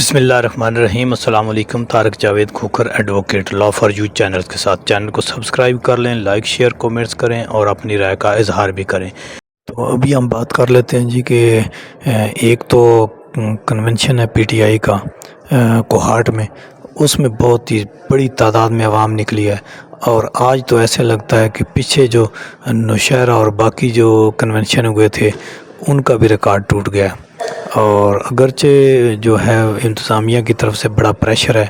بسم اللہ الرحمن الرحیم۔ السلام علیکم۔ Tariq Javed Khokhar advocate law for you channel کے ساتھ چینل کو سبسکرائب کر لیں، لائک شیئر کومنٹس کریں اور اپنی رائے کا اظہار بھی کریں۔ تو ابھی ہم بات کر لیتے ہیں جی کہ ایک تو کنونشن ہے پی ٹی آئی کا کوہاٹ میں، اس میں بہت ہی بڑی تعداد میں عوام نکلی ہے، اور آج تو ایسے لگتا ہے کہ پیچھے جو نوشہرہ اور باقی جو کنونشن ہوئے تھے ان کا بھی ریکارڈ ٹوٹ گیا، اور اگرچہ جو ہے انتظامیہ کی طرف سے بڑا پریشر ہے،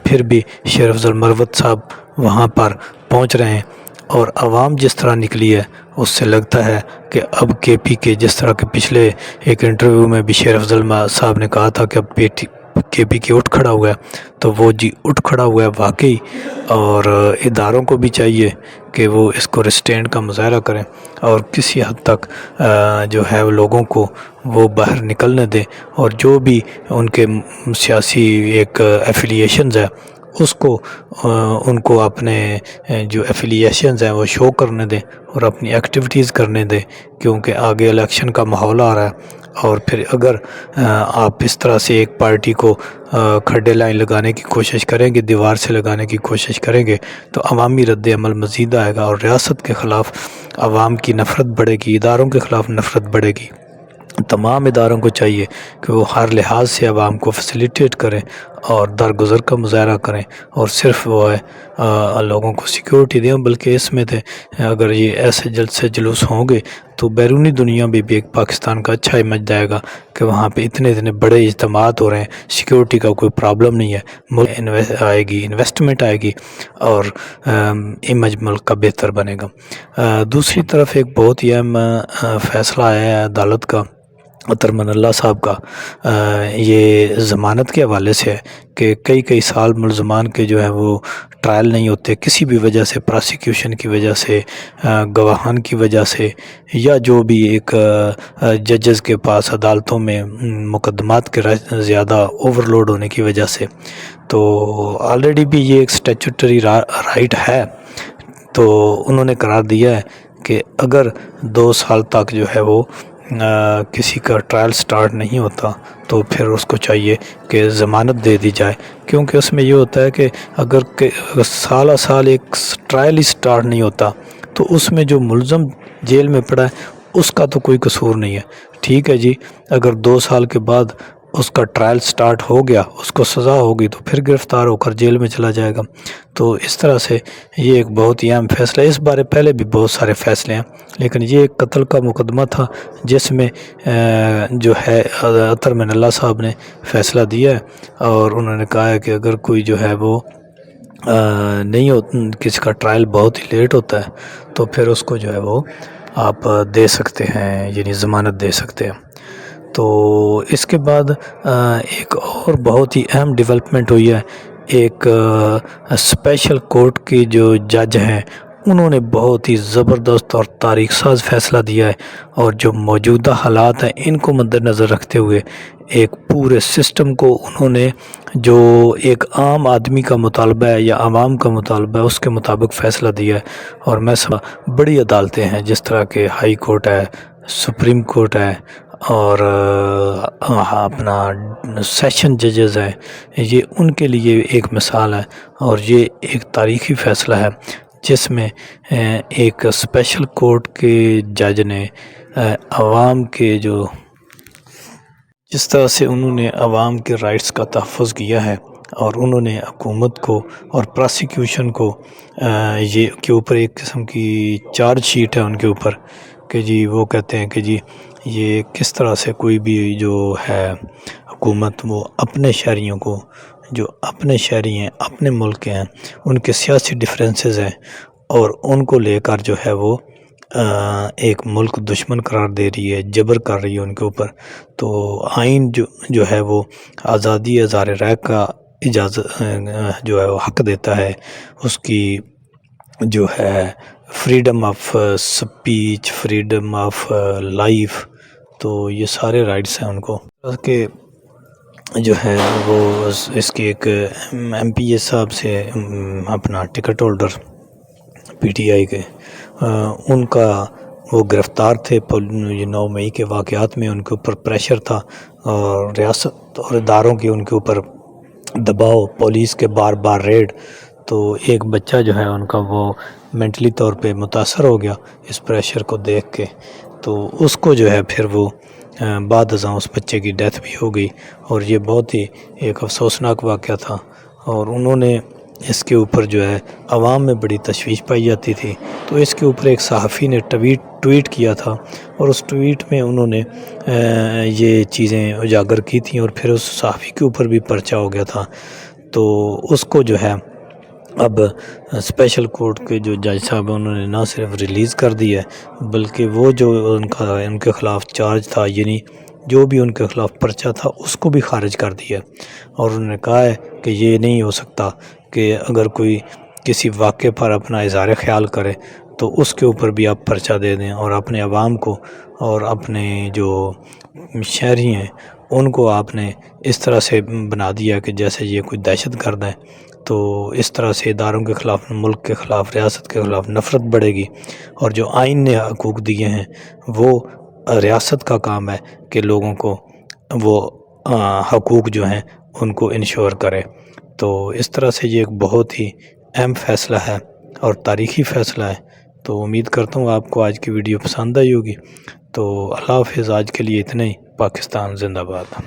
پھر بھی شیر افضل مروت صاحب وہاں پر پہنچ رہے ہیں، اور عوام جس طرح نکلی ہے اس سے لگتا ہے کہ اب کے پی کے، جس طرح کہ پچھلے ایک انٹرویو میں بھی شیر افضل صاحب نے کہا تھا کہ اب کے پی کے اٹھ کھڑا ہوا ہے، تو وہ جی اٹھ کھڑا ہوا ہے واقعی، اور اداروں کو بھی چاہیے کہ وہ اس کو ریسٹینٹ کا مظاہرہ کریں اور کسی حد تک جو ہے لوگوں کو وہ باہر نکلنے دیں، اور جو بھی ان کے سیاسی ایک ایفیلیشنز ہے اس کو ان کو اپنے جو ایفیلیشنز ہیں وہ شو کرنے دیں اور اپنی ایکٹیویٹیز کرنے دیں، کیونکہ آگے الیکشن کا ماحول آ رہا ہے، اور پھر اگر آپ اس طرح سے ایک پارٹی کو کھڈے لائن لگانے کی کوشش کریں گے، دیوار سے لگانے کی کوشش کریں گے، تو عوامی رد عمل مزید آئے گا، اور ریاست کے خلاف عوام کی نفرت بڑھے گی، اداروں کے خلاف نفرت بڑھے گی۔ تمام اداروں کو چاہیے کہ وہ ہر لحاظ سے عوام کو فیسیلیٹیٹ کریں اور درگزر کا مظاہرہ کریں، اور صرف وہ ہے لوگوں کو سیکیورٹی دیں، بلکہ اس میں تھے اگر یہ ایسے جلد سے جلوس ہوں گے تو بیرونی دنیا میں بھی ایک پاکستان کا اچھا امیج جائے گا کہ وہاں پہ اتنے بڑے اجتماعات ہو رہے ہیں، سیکیورٹی کا کوئی پرابلم نہیں ہے، ملک آئے گی، انویسٹمنٹ آئے گی، اور امیج ملک کا بہتر بنے گا۔ دوسری طرف ایک بہت ہی اہم فیصلہ آیا ہے عدالت کا، عطر من اللہ صاحب کا، یہ ضمانت کے حوالے سے ہے کہ کئی سال ملزمان کے جو ہے وہ ٹرائل نہیں ہوتے، کسی بھی وجہ سے، پراسیکیوشن کی وجہ سے، گواہان کی وجہ سے، یا جو بھی ایک ججز کے پاس عدالتوں میں مقدمات کے زیادہ اوورلوڈ ہونے کی وجہ سے، تو آلریڈی بھی یہ ایک اسٹیچوٹری رائٹ ہے، تو انہوں نے قرار دیا ہے کہ اگر 2 سال تک جو ہے وہ کسی کا ٹرائل سٹارٹ نہیں ہوتا تو پھر اس کو چاہیے کہ ضمانت دے دی جائے، کیونکہ اس میں یہ ہوتا ہے کہ اگر سال ایک ٹرائل ہی سٹارٹ نہیں ہوتا تو اس میں جو ملزم جیل میں پڑا ہے اس کا تو کوئی قصور نہیں ہے، ٹھیک ہے جی، اگر 2 سال کے بعد اس کا ٹرائل سٹارٹ ہو گیا، اس کو سزا ہوگی تو پھر گرفتار ہو کر جیل میں چلا جائے گا۔ تو اس طرح سے یہ ایک بہت ہی اہم فیصلہ ہے، اس بارے پہلے بھی بہت سارے فیصلے ہیں، لیکن یہ ایک قتل کا مقدمہ تھا جس میں جو ہے عطر من اللہ صاحب نے فیصلہ دیا ہے، اور انہوں نے کہا ہے کہ اگر کوئی جو ہے وہ نہیں ہو، کسی کا ٹرائل بہت ہی لیٹ ہوتا ہے تو پھر اس کو جو ہے وہ آپ دے سکتے ہیں، یعنی ضمانت دے سکتے ہیں۔ تو اس کے بعد ایک اور بہت ہی اہم ڈیولپمنٹ ہوئی ہے، ایک اسپیشل کورٹ کی جو جج ہیں انہوں نے بہت ہی زبردست اور تاریخ ساز فیصلہ دیا ہے، اور جو موجودہ حالات ہیں ان کو مد نظر رکھتے ہوئے ایک پورے سسٹم کو انہوں نے جو ایک عام آدمی کا مطالبہ ہے یا عوام کا مطالبہ ہے اس کے مطابق فیصلہ دیا ہے، اور میں بڑی عدالتیں ہیں جس طرح کہ ہائی کورٹ ہے، سپریم کورٹ ہے، اور اپنا سیشن ججز ہیں، یہ ان کے لیے ایک مثال ہے، اور یہ ایک تاریخی فیصلہ ہے جس میں ایک اسپیشل کورٹ کے جج نے عوام کے جس طرح سے انہوں نے عوام کے رائٹس کا تحفظ کیا ہے، اور انہوں نے حکومت کو اور پراسیکیوشن کو یہ کے اوپر ایک قسم کی چارج شیٹ ہے ان کے اوپر کہ جی وہ کہتے ہیں کہ جی یہ کس طرح سے کوئی بھی جو ہے حکومت وہ اپنے شہریوں کو، جو اپنے شہری ہیں، اپنے ملک کے ہیں، ان کے سیاسی ڈفرینسز ہیں، اور ان کو لے کر جو ہے وہ ایک ملک دشمن قرار دے رہی ہے، جبر کر رہی ہے ان کے اوپر۔ تو آئین جو ہے وہ آزادی اظہار رائے کا اجازت جو ہے وہ حق دیتا ہے، اس کی جو ہے freedom of speech, freedom of life, تو یہ سارے رائٹس ہیں ان کو کہ جو ہے وہ اس کی ایک ایم پی اے صاحب سے اپنا ticket holder P T I کے ان کا وہ گرفتار تھے 9 مئی کے واقعات میں، ان کے اوپر پریشر تھا، اور اور اداروں کی ان کے اوپر دباؤ، پولیس کے بار بار ریڈ، تو ایک بچہ جو ہے ان کا وہ مینٹلی طور پہ متاثر ہو گیا اس پریشر کو دیکھ کے، تو اس کو جو ہے پھر وہ بعد ازاں اس بچے کی ڈیتھ بھی ہو گئی، اور یہ بہت ہی ایک افسوسناک واقعہ تھا۔ اور انہوں نے اس کے اوپر جو ہے عوام میں بڑی تشویش پائی جاتی تھی، تو اس کے اوپر ایک صحافی نے ٹویٹ کیا تھا، اور اس ٹویٹ میں انہوں نے یہ چیزیں اجاگر کی تھیں، اور پھر اس صحافی کے اوپر بھی پرچہ ہو گیا تھا۔ تو اس کو جو ہے اب اسپیشل کورٹ کے جو جج صاحب ہیں انہوں نے نہ صرف ریلیز کر دی ہے، بلکہ وہ جو ان کے خلاف چارج تھا، یعنی جو بھی ان کے خلاف پرچہ تھا، اس کو بھی خارج کر دیا، اور انہوں نے کہا ہے کہ یہ نہیں ہو سکتا کہ اگر کوئی کسی واقعے پر اپنا اظہار خیال کرے تو اس کے اوپر بھی آپ پرچہ دے دیں، اور اپنے عوام کو اور اپنے جو شہری ہیں ان کو آپ نے اس طرح سے بنا دیا کہ جیسے یہ کوئی دہشت گرد ہے۔ تو اس طرح سے اداروں کے خلاف، ملک کے خلاف، ریاست کے خلاف نفرت بڑھے گی، اور جو آئین نے حقوق دیے ہیں وہ ریاست کا کام ہے کہ لوگوں کو وہ حقوق جو ہیں ان کو انشور کرے۔ تو اس طرح سے یہ ایک بہت ہی اہم فیصلہ ہے اور تاریخی فیصلہ ہے۔ تو امید کرتا ہوں آپ کو آج کی ویڈیو پسند آئی ہوگی۔ تو اللہ حافظ، آج کے لیے اتنا ہی۔ پاکستان زندہ باد۔